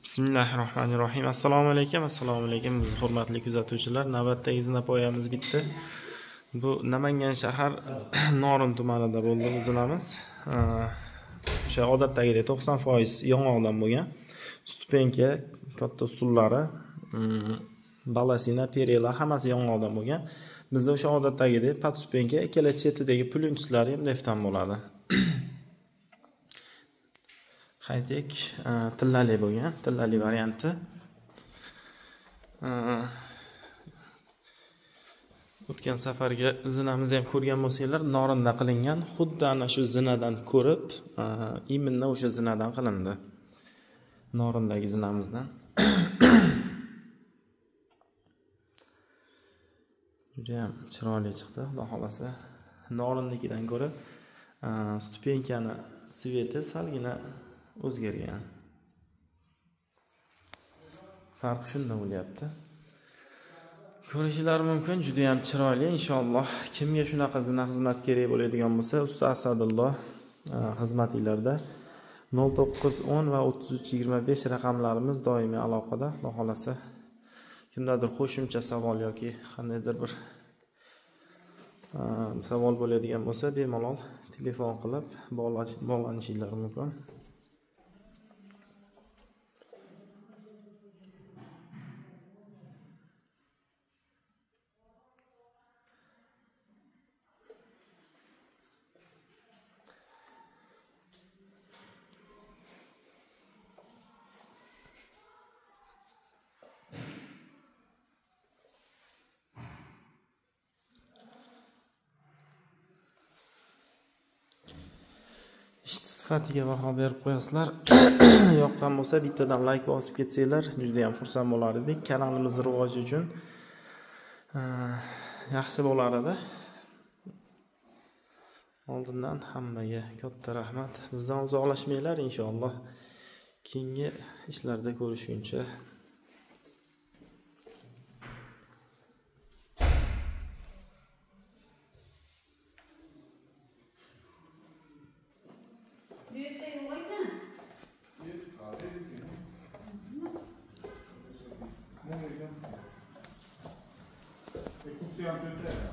Bismillahirrohmanirrohim. Assalomu alaykum, hurmatli kuzatuvchilar. Navbatdagi zinapoyamiz bitdi. Bu Namangan shahar Norin tumanida bo'ldi zinamiz. O'sha odatdagidek 90% yong'oqdan bo'lgan. Stupenka, katta stullari, balasina, perela hammasi yong'oqdan bo'lgan. Bizda o'sha odatdagidek podstupenka, ikkala chetidagi plyonchislari ham neftdan bo'ladi. Haytek tillali bo'lgan, tillali varianti. O'tgan safarga zinamizni ham ko'rgan bo'lsanglar, Norinda qilingan, xuddi ana shu zinadan ko'rib, iminni o'sha zinadan qilindi. Norindagi zinamizdan. Juda ham chiroyli chiqdi, xudo xolasa. Norinnikidan ko'ra stupenkani sveti salgina o'zgargan. Farqi shunda bo'lyapti. Ko'rishingiz mumkin, juda ham chiroyli. Inshaalloh kimga shunaqa zina xizmat kerak bo'ladigan bo'lsa, Usta Asadulloh xizmatinglarda 0910 va 3325 raqamlarimiz doimiy aloqada. Xudo xolasa kimdadir qo'shimcha savol yoki qandaydir bir savol bo'ladigan bo'lsa, bemalol telefon qilib bog'lanishingiz mumkin. Sifatiga baho berib qo'yasizlar. Yoqqan bo'lsa bittadan like bosib ketsanglar, juda ham xursand bo'lar edik. Kanalimiz rivoji uchun yaxshi bo'lar edi. Oldindan hammaga katta rahmat. Bizdan uzoqlashmanglar inshaalloh. Keyingi ishlarda ko'rishguncha Écoutez un peu de terre.